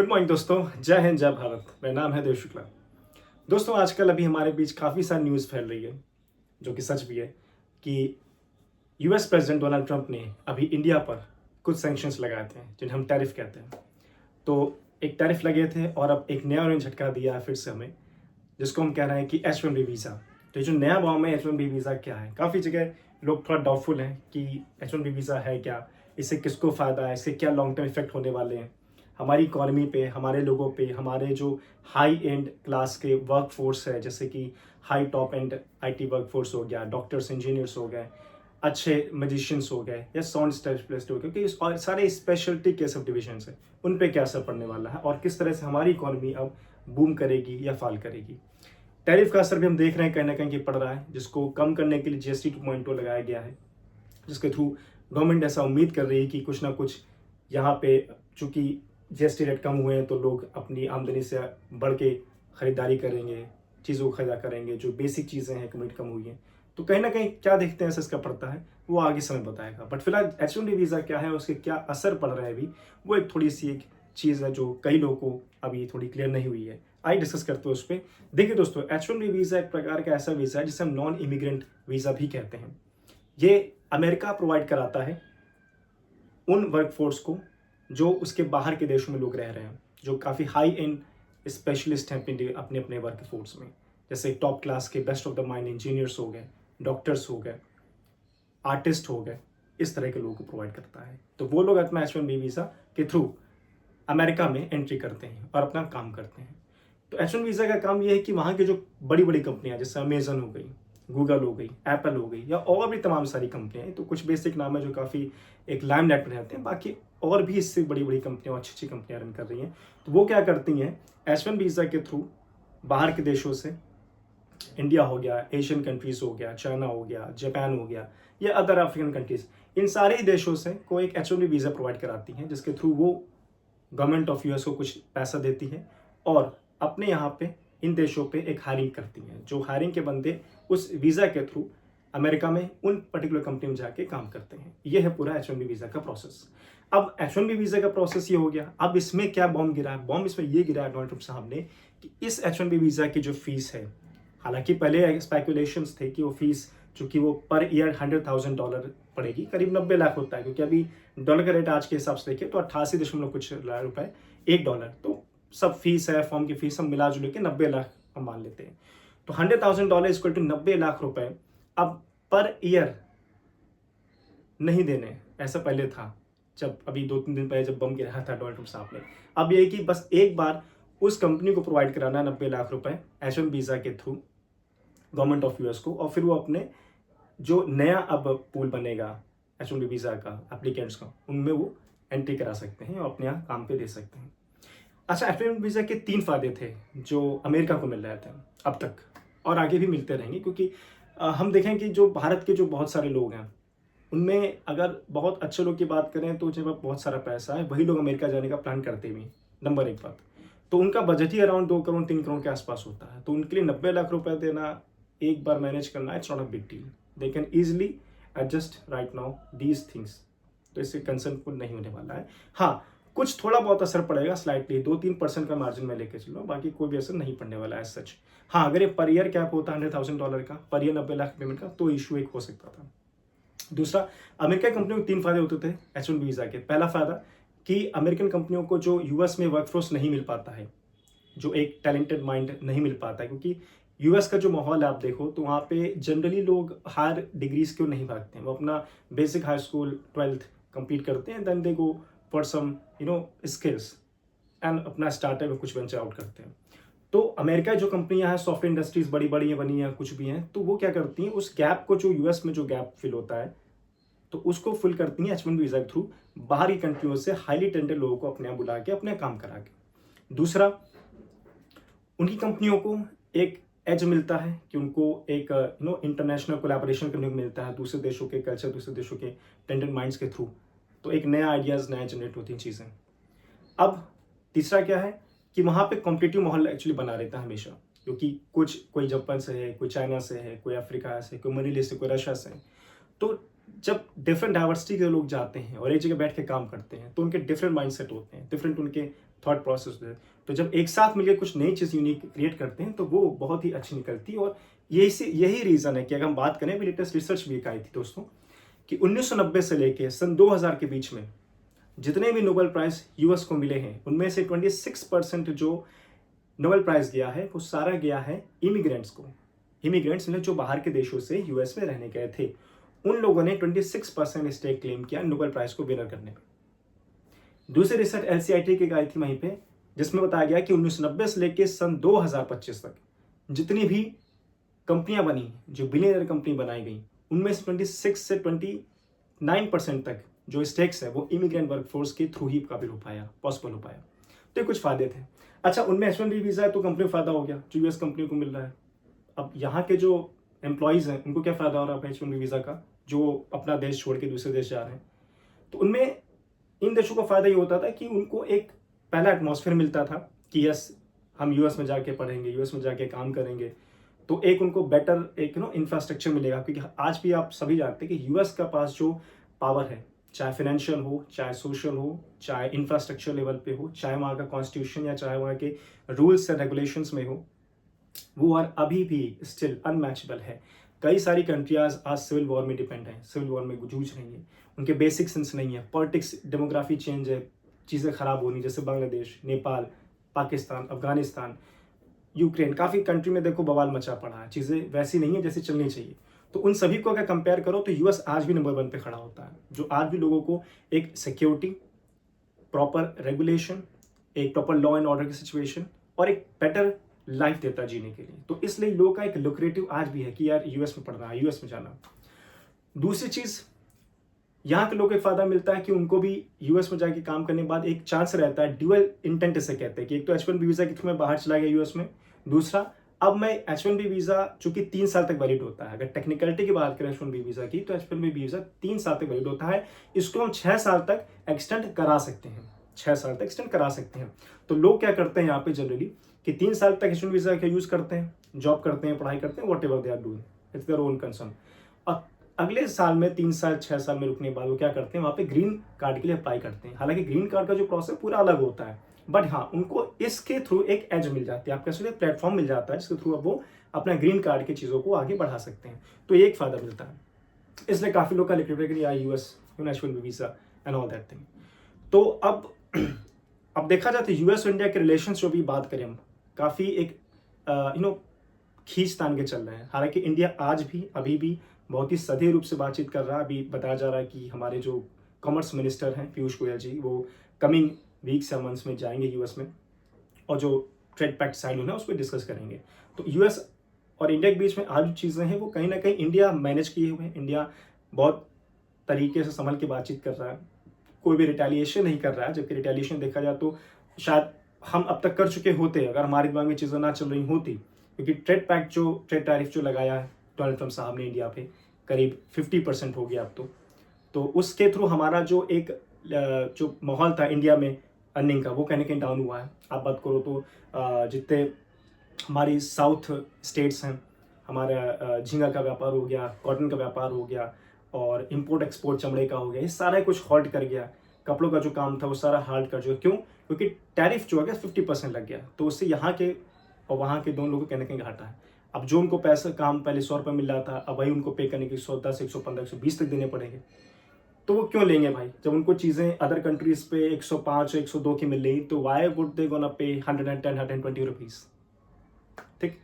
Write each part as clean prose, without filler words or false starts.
Good morning दोस्तों, जय हिंद जय भारत। मेरा नाम है देव शुक्ला। दोस्तों, आजकल अभी हमारे बीच काफ़ी सारी न्यूज़ फैल रही है जो कि सच भी है कि यूएस प्रेसिडेंट डोनाल्ड ट्रंप ने अभी इंडिया पर कुछ सैंक्शंस लगाए थे जिन्हें हम टैरिफ कहते हैं। तो एक टैरिफ लगे थे और अब एक नया उन्होंने झटका दिया है फिर से हमें, जिसको हम कह रहे हैं कि H-1B वीज़ा। तो ये जो नया बॉम्ब है H-1B वीज़ा क्या है, काफ़ी जगह लोग थोड़ा डाउटफुल हैं कि H-1B वीज़ा है क्या, इससे किसको फ़ायदा है, इससे क्या लॉन्ग टर्म इफेक्ट होने वाले हैं हमारी इकोनॉमी पे, हमारे लोगों पे, हमारे जो हाई एंड क्लास के वर्क फोर्स है, जैसे कि high top and IT work force हो गया, डॉक्टर्स इंजीनियर्स हो गए, अच्छे मजिशियंस हो गए या साउंड स्पेशलिस्ट हो गए, क्योंकि और सारे स्पेशलिटी के सब डिविजन्स हैं, उन पे क्या असर पड़ने वाला है और किस तरह से हमारी इकोनॉमी अब बूम करेगी या फॉल करेगी। टैरिफ का असर भी हम देख रहे हैं कहीं ना कहीं कि पड़ रहा है, जिसको कम करने के लिए GST 2.0 लगाया गया है, जिसके थ्रू गवर्नमेंट ऐसा उम्मीद कर रही है कि कुछ ना कुछ यहाँ पे, चूँकि GST रेट कम हुए हैं तो लोग अपनी आमदनी से बढ़ के ख़रीदारी करेंगे, चीज़ों को खरीदा करेंगे, जो बेसिक चीज़ें हैं कम्युनिटी कम हुई हैं। तो कहीं ना कहीं क्या देखते हैं इसका पड़ता है, वो आगे समय बताएगा। बट फिलहाल H-1B वीज़ा क्या है, उसके क्या असर पड़ रहा है अभी, वो एक थोड़ी सी एक चीज़ है जो कई लोगों को अभी थोड़ी क्लियर नहीं हुई है। आइए डिस्कस करते हैं उस पर। देखिए दोस्तों, H-1B वीज़ा एक प्रकार का ऐसा वीज़ा है जिसे हम नॉन इमिग्रेंट वीज़ा भी कहते हैं। ये अमेरिका प्रोवाइड कराता है उन वर्कफोर्स को जो उसके बाहर के देशों में लोग रह रहे हैं, जो काफ़ी हाई एंड स्पेशलिस्ट हैं अपने अपने वर्क फोर्स में, जैसे टॉप क्लास के best of the mind engineers हो गए, डॉक्टर्स हो गए, आर्टिस्ट हो गए, इस तरह के लोगों को प्रोवाइड करता है। तो वो लोग अपना H-1B वीज़ा के थ्रू अमेरिका में एंट्री करते हैं और अपना काम करते हैं। तो H-1 वीज़ा का काम ये है कि वहाँ की जो बड़ी बड़ी कंपनियाँ, जैसे अमेजन हो गई, गूगल हो गई, एप्पल हो गई या और भी तमाम सारी कंपनियाँ हैं, तो कुछ बेसिक नाम है जो काफ़ी एक लाइमलाइट में रहते हैं, बाकी और भी इससे बड़ी बड़ी कंपनियाँ, अच्छी अच्छी कंपनियाँ रन कर रही हैं। तो वो क्या करती हैं, H-1 वीज़ा के थ्रू बाहर के देशों से, इंडिया हो गया, एशियन कंट्रीज़ हो गया, चाइना हो गया, जापान हो गया या अदर अफ्रीकन कंट्रीज़, इन सारे ही देशों से को एक H-1B वीज़ा प्रोवाइड कराती हैं, जिसके थ्रू वो गवर्नमेंट ऑफ यूएस को कुछ पैसा देती है और अपने यहाँ पे इन देशों पे एक हायरिंग करती हैं, जो हायरिंग के बंदे उस वीज़ा के थ्रू अमेरिका में उन पर्टिकुलर कंपनी में जाके काम करते हैं। ये है पूरा H-1B वीज़ा का प्रोसेस। अब H-1B वीज़ा का प्रोसेस ये हो गया। अब इसमें क्या बॉम्ब गिरा है, बॉम्ब इसमें ये गिरा है डोनाल्ड ट्रंप साहब ने कि इस H-1B वीज़ा की जो फीस है, हालांकि पहले स्पेकुलेशंस थे कि वो फीस, चूंकि वो पर ईयर $100,000 पड़ेगी, करीब 90 लाख होता है, क्योंकि अभी डॉलर का रेट आज के हिसाब से देखिए तो 88 कुछ लाख रुपए $1, तो सब फीस है, फॉर्म की फीस, हम मिला जुले के 90 लाख हम मान लेते हैं। तो $100,000 इक्वल टू 90 लाख रुपए अब पर ईयर नहीं देने, ऐसा पहले था, जब अभी 2-3 दिन पहले जब बम गिराया था डोनाल्ड ट्रंप साहब ने। अब ये है कि बस एक बार उस कंपनी को प्रोवाइड कराना 90 लाख रुपए H-1 वीज़ा के थ्रू गवर्नमेंट ऑफ यूएस को, और फिर वो अपने जो नया अब पूल बनेगा H-1B वीज़ा का एप्लीकेंट्स का, उनमें वो एंट्री करा सकते हैं और अपने यहाँ काम पे दे सकते हैं। अच्छा, H-1B वीज़ा के 3 फ़ायदे थे जो अमेरिका को मिल रहे थे अब तक, और आगे भी मिलते रहेंगे, क्योंकि हम देखें कि जो भारत के जो बहुत सारे लोग हैं, उनमें अगर बहुत अच्छे लोग की बात करें तो जब बहुत सारा पैसा है, वही लोग अमेरिका जाने का प्लान करते भी, नंबर एक बात। तो उनका बजट ही अराउंड 2 करोड़ 3 करोड़ के आसपास होता है, तो उनके लिए 90 लाख रुपए देना, एक बार मैनेज करना, it's not a big deal. They can easily adjust right now these things. तो इससे कंसर्न नहीं होने वाला है। हाँ, कुछ थोड़ा बहुत असर पड़ेगा, स्लाइटली 2-3% का मार्जिन में लेके चलो, बाकी कोई भी असर नहीं पड़ने वाला है सच। हाँ, अगर ये पर ईयर कैप होता $100,000 का, पर ईयर 90 लाख पेमेंट का, तो इशू एक हो सकता था। दूसरा, अमेरिकन कंपनियों को 3 फायदे होते थे H-1B वीज़ा के। पहला फायदा कि अमेरिकन कंपनियों को जो यूएस में वर्कफोर्स नहीं मिल पाता है, जो एक टैलेंटेड माइंड नहीं मिल पाता है, क्योंकि यूएस का जो माहौल है आप देखो तो वहाँ पे जनरली लोग हायर डिग्रीज क्यों नहीं भागते हैं, वो अपना basic high school 12th complete करते हैं, then they go for some skills and अपना स्टार्टअप में कुछ वेंचर आउट करते हैं। तो अमेरिका जो कंपनियां हैं, सॉफ्टवेयर इंडस्ट्रीज बड़ी बड़ी बनी हैं, कुछ भी हैं, तो वो क्या करती हैं, उस गैप को, जो यूएस में जो गैप फिल होता है, तो उसको फिल करती हैं H-1B वीज़ा के थ्रू, बाहरी कंट्रियों से हाईली टैलेंटेड लोगों को अपने यहाँ बुला के अपने काम करा के। दूसरा, उनकी कंपनियों को एक एज मिलता है कि उनको एक इंटरनेशनल कोलैबोरेशन करने को मिलता है, दूसरे देशों के कल्चर, दूसरे देशों के टैलेंटेड माइंड्स के थ्रू, तो एक नया आइडियाज़, नया जनरेट होती हैं चीज़ें। अब तीसरा क्या है कि वहाँ पे कॉम्पिटिटिव माहौल एक्चुअली बना रहता है हमेशा, क्योंकि कोई जापान से है, कोई चाइना से है, कोई अफ्रीका से, कोई मिडिल ईस्ट से, कोई रशिया से है। तो जब डिफरेंट डाइवर्सिटी के लोग जाते हैं और एक जगह बैठ के काम करते हैं तो उनके डिफरेंट माइंडसेट होते हैं, डिफरेंट उनके थॉट प्रोसेस होते हैं। तो जब एक साथ मिलकर कुछ नई चीज़ यूनिक क्रिएट करते हैं तो वो बहुत ही अच्छी निकलती है। और यही रीज़न है कि अगर हम बात करें, अभी लेटेस्ट रिसर्च भी एक आई थी दोस्तों, कि 1990 से लेके सन 2000 के बीच में जितने भी नोबेल प्राइज यूएस को मिले हैं उनमें से 26% जो नोबेल प्राइज गया है वो सारा गया है इमिग्रेंट्स को। इमिग्रेंट्स ने जो बाहर के देशों से यूएस में रहने गए थे, उन लोगों ने 26% स्टेक क्लेम किया नोबेल प्राइज को विनर करने में। दूसरी रिसर्च एलसीआईटी की आई थी वहीं पे, जिसमें बताया गया कि 1990 से लेकर सन 2025 तक जितनी भी कंपनियां बनी, जो बिलियनर कंपनी बनाई गई, उनमें से 26 से 29% तक जो स्टेक्स है वो इमिग्रेंट वर्कफोर्स के थ्रू ही काबिल हो पाया, पॉसिबल हो पाया। तो ये कुछ फायदे थे। अच्छा, उनमें H1B वीज़ा है तो कंपनी को फायदा हो गया, जो यूएस कंपनी को मिल रहा है। अब यहाँ के जो एम्प्लॉयज़ हैं उनको क्या फ़ायदा हो रहा है H1B वीज़ा का, जो अपना देश छोड़ के दूसरे देश जा रहे हैं। तो उनमें इन देशों का फ़ायदा ये होता था कि उनको एक पहला एटमॉस्फेयर मिलता था कि यस हम यूएस में जाके पढ़ेंगे, यूएस में जाके काम करेंगे, तो एक उनको बेटर एक इंफ्रास्ट्रक्चर मिलेगा। क्योंकि आज भी आप सभी जानते हैं कि यूएस का पास जो पावर है, चाहे फाइनेंशियल हो, चाहे सोशल हो, चाहे इंफ्रास्ट्रक्चर लेवल पे हो, चाहे वहाँ का कॉन्स्टिट्यूशन या चाहे वहाँ के रूल्स एंड रेगुलेशंस में हो, वो और अभी भी स्टिल अनमैचेबल है। कई सारी कंट्रियाज आज सिविल वॉर में डिपेंड हैं, सिविल वॉर में जूझ रही हैं, उनके बेसिक सेंस नहीं है, पॉलिटिक्स, डेमोग्राफी चेंज है, चीज़ें खराब होनी, जैसे बांग्लादेश, नेपाल, पाकिस्तान, अफगानिस्तान, यूक्रेन, काफ़ी कंट्री में देखो बवाल मचा पड़ा है, चीज़ें वैसी नहीं है जैसी चलनी चाहिए। तो उन सभी को अगर कंपेयर करो तो यूएस आज भी नंबर 1 पे खड़ा होता है, जो आज भी लोगों को एक सिक्योरिटी, प्रॉपर रेगुलेशन, एक प्रॉपर लॉ एंड ऑर्डर की सिचुएशन और एक बेटर लाइफ देता है जीने के लिए। तो इसलिए लोगों का एक लुक्रेटिव आज भी है कि यार यूएस में पढ़ना है, यूएस में जाना। दूसरी चीज़, यहाँ के लोगों को एक फ़ायदा मिलता है कि उनको भी यूएस में जाके काम करने के बाद एक चांस रहता है, ड्यूअल इंटेंट इसे कहते हैं, कि एक तो H1B वीज़ा के थ्रू मैं बाहर चला गया यूएस में, दूसरा अब मैं H1B वीज़ा चूंकि 3 साल तक वैलिड होता है, अगर टेक्निकलिटी की बात करें H1B वीज़ा की, तो H1B वीज़ा 3 साल तक वैलिड होता है, इसको हम 6 साल तक एक्सटेंड करा सकते हैं, 6 साल तक एक्सटेंड करा सकते हैं। तो लोग क्या करते हैं यहाँ पे जनरली कि 3 साल तक H1B वीज़ा का यूज़ करते हैं, जॉब करते हैं, पढ़ाई करते हैं, whatever they are doing, it's their own concern. और अगले साल में 3 साल 6 साल में रुकने के बाद वो क्या करते हैं, वहाँ पे ग्रीन कार्ड के लिए अप्लाई करते हैं। हालांकि ग्रीन कार्ड का जो प्रोसेस पूरा अलग होता है, बट हाँ उनको इसके थ्रू एक एज मिल जाती है, आपका सिर्फ प्लेटफॉर्म मिल जाता है जिसके थ्रू अब वो अपना ग्रीन कार्ड की चीज़ों को आगे बढ़ा सकते हैं। तो ये एक फ़ायदा मिलता है, इसलिए काफ़ी लोग का liquid US H1B visa and all that thing. तो अब देखा जाए तो यूएस और इंडिया के रिलेशन जो भी बात करें हम, काफ़ी एक खींच तान के चल रहे हैं। हालांकि इंडिया आज भी अभी भी बहुत ही सधे रूप से बातचीत कर रहा है। अभी बताया जा रहा है कि हमारे जो कॉमर्स मिनिस्टर हैं पीयूष गोयल जी, वो कमिंग वीक्स या मंथ्स में जाएंगे यूएस में और जो ट्रेड पैक्ट साइन होना है उस पर डिस्कस करेंगे। तो यूएस और इंडिया के बीच में आज जो चीज़ें हैं वो कहीं ना कहीं इंडिया मैनेज किए हुए हैं। इंडिया बहुत तरीके से संभल के बातचीत कर रहा है, कोई भी रिटेलिएशन नहीं कर रहा है। जबकि रिटेलिएशन देखा जाए तो शायद हम अब तक कर चुके होते अगर हमारे दिमाग में चीज़ें ना चल रही होती, क्योंकि ट्रेड पैक्ट जो ट्रेड टैरिफ जो लगाया है डोनाल्ड ट्रंप साहब ने इंडिया पे, करीब 50% हो गया अब तो उसके थ्रू हमारा जो एक जो माहौल था इंडिया में अर्निंग का, वो कहीं ना कहीं डाउन हुआ है। आप बात करो तो जितने हमारी साउथ स्टेट्स हैं, हमारा झींगा का व्यापार हो गया, कॉटन का व्यापार हो गया और इंपोर्ट एक्सपोर्ट चमड़े का हो गया, ये सारा कुछ हॉल्ट कर गया। कपड़ों का जो काम था वो सारा हाल्ट कर जो, क्यों? क्योंकि टैरिफ जो है 50% लग गया। तो उससे यहाँ के और वहाँ के दोनों लोगों को कहीं ना कहीं घाटा है। अब जो उनको पैसा काम पहले 100 रुपये मिल रहा था, अब वही उनको पे करने के 110, 115, 120 तक देने पड़ेंगे। तो वो क्यों लेंगे भाई, जब उनको चीज़ें अदर कंट्रीज पे 105 102 की मिल रही, तो why would they gonna pay 110 120 rupees? ठीक,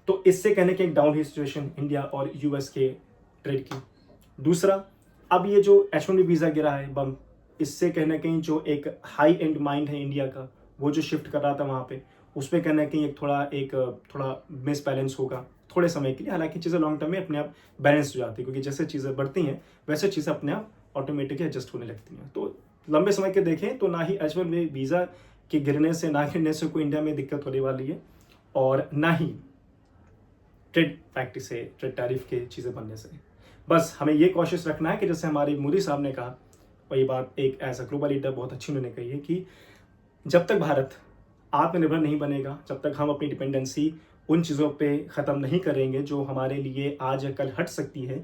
तो इससे कहने की एक डाउन ही सिचुएशन इंडिया और यूएस के ट्रेड की। दूसरा, अब ये जो H1B वीज़ा गिरा है बम, इससे कहना कहीं जो एक हाई एंड माइंड है इंडिया का, वो जो शिफ्ट कर रहा था वहाँ पे, उस पर कहना कहीं एक थोड़ा मिस बैलेंस होगा थोड़े समय के लिए। हालांकि चीज़ें लॉन्ग टर्म में अपने आप बैलेंस हो जाती है, क्योंकि जैसे चीज़ें बढ़ती हैं वैसे चीज़ें अपने आप ऑटोमेटिकली एडजस्ट होने लगती हैं। तो लंबे समय के देखें तो ना ही H1B वीज़ा के गिरने से, ना गिरने से कोई इंडिया में दिक्कत होने वाली है, और ना ही ट्रेड पैक्ट से, ट्रेड टैरिफ के चीज़ें बनने से। बस हमें ये कोशिश रखना है कि जैसे हमारे मोदी साहब ने कहा, और ये बात एक ऐसा ग्लोबल लीडर बहुत अच्छी उन्होंने कही है, कि जब तक भारत आत्मनिर्भर नहीं बनेगा, जब तक हम अपनी डिपेंडेंसी उन चीज़ों पे ख़त्म नहीं करेंगे जो हमारे लिए आज या कल हट सकती है,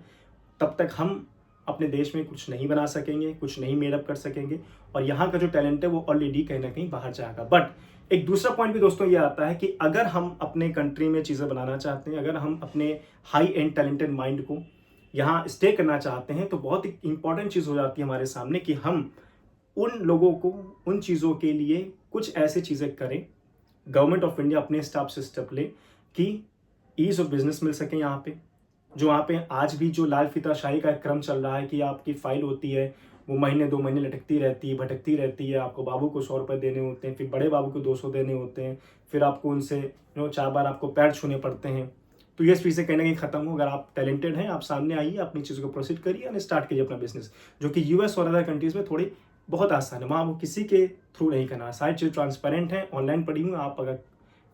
तब तक हम अपने देश में कुछ नहीं बना सकेंगे, कुछ नहीं मेडअप कर सकेंगे और यहाँ का जो टैलेंट है वो ऑलरेडी कहीं ना कहीं बाहर जाएगा। बट एक दूसरा पॉइंट भी दोस्तों ये आता है कि अगर हम अपने कंट्री में चीज़ें बनाना चाहते हैं, अगर हम अपने हाई एंड टैलेंटेड माइंड को यहाँ स्टे करना चाहते हैं, तो बहुत ही इंपॉर्टेंट चीज़ हो जाती है हमारे सामने कि हम उन लोगों को उन चीज़ों के लिए कुछ ऐसी चीज़ें करें, गवर्नमेंट ऑफ इंडिया अपने स्टाफ से स्टेप ले कि ईज ऑफ बिजनेस मिल सके यहाँ पे। जो वहाँ पे आज भी जो लाल फीताशाही का क्रम चल रहा है कि आपकी फाइल होती है वो महीने 2 महीने लटकती रहती है, भटकती रहती है, आपको बाबू को 100 रुपये देने होते हैं, फिर बड़े बाबू को 200 देने होते हैं, फिर आपको उनसे 4 बार आपको पैर छूने पड़ते हैं। तो ये चीज़ें कहीं ना कहीं खत्म हो। अगर आप टैलेंटेड हैं, आप सामने आइए, अपनी चीज़ों को प्रोसीड करिए और स्टार्ट कीजिए अपना बिजनेस, जो कि यूएस और अदर कंट्रीज़ में थोड़ी बहुत आसान है। वहाँ वो किसी के थ्रू नहीं करना, सारी चीज़ ट्रांसपेरेंट है, ऑनलाइन पड़ी हुई। आप अगर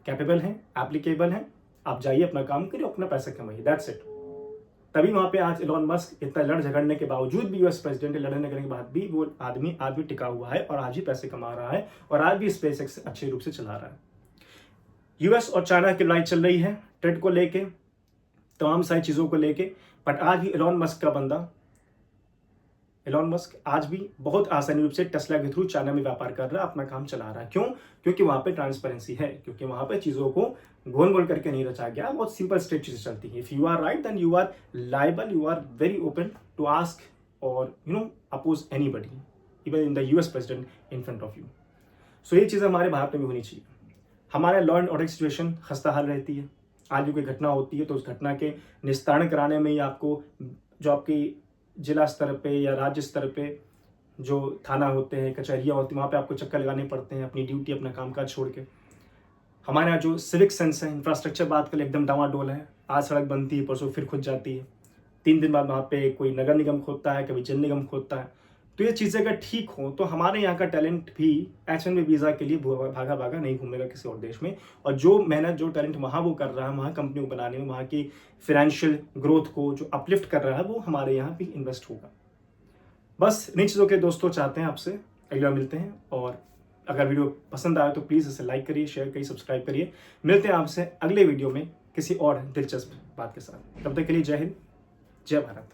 कैपेबल हैं, एप्लीकेबल हैं, आप जाइए, अपना काम करिए, अपना पैसा कमाइए, दैट्स इट। तभी वहाँ पे आज एलोन मस्क इतना लड़ झगड़ने के बावजूद भी, यूएस प्रेसिडेंट लड़ने करने के बाद भी वो आदमी आज भी टिका हुआ है और आज भी पैसे कमा रहा है और आज भी स्पेसएक्स अच्छे रूप से चला रहा है। यूएस और चाइना की लड़ाई चल रही है ट्रेड को लेके, तमाम सारी चीज़ों को लेके, बट आज भी एलोन मस्क का बंदा एलोन मस्क आज भी बहुत आसानी रूप से टेस्ला के थ्रू चाइना में व्यापार कर रहा है, अपना काम चला रहा है। क्यों? क्योंकि वहाँ पे ट्रांसपेरेंसी है, क्योंकि वहाँ पे चीज़ों को गोल गोल करके नहीं रचा गया, बहुत सिंपल स्ट्रेट चीज़ें चलती हैं। If you are right then you are liable, you are very open to ask or oppose anybody, even in the US president in front of you. So ये चीज़ें हमारे भारत में भी होनी चाहिए। हमारे लॉ एंड ऑर्डर सिचुएशन खस्ता हाल रहती है। आज भी कोई घटना होती है तो उस घटना के निस्तारण कराने में ही आपको जो आपकी जिला स्तर पे या राज्य स्तर पे जो थाना होते हैं, कचहरियाँ होती हैं, वहाँ पे आपको चक्कर लगाने पड़ते हैं, अपनी ड्यूटी, अपना कामकाज छोड़ के। हमारे यहाँ जो सिविक सेंस है, इंफ्रास्ट्रक्चर बात करें एकदम डामाडोल है। आज सड़क बनती है, परसों फिर खुद जाती है, 3 दिन बाद वहाँ पे कोई नगर निगम खोदता है, कभी जल निगम खोदता है। तो ये चीज़ें अगर ठीक हो तो हमारे यहाँ का टैलेंट भी H-1B वीज़ा के लिए भागा भागा नहीं घूमेगा किसी और देश में। और जो मेहनत, जो टैलेंट वहाँ वो कर रहा है, वहाँ कंपनी को बनाने में, वहाँ की फाइनेंशियल ग्रोथ को जो अपलिफ्ट कर रहा है, वो हमारे यहाँ भी इन्वेस्ट होगा। बस इन चीज़ों के दोस्तों चाहते हैं आपसे अगली बार मिलते हैं। और अगर वीडियो पसंद आए तो प्लीज़ इसे लाइक करिए, शेयर करिए, सब्सक्राइब करिए। मिलते हैं आपसे अगले वीडियो में किसी और दिलचस्प बात के साथ। तब तक के लिए जय हिंद, जय भारत।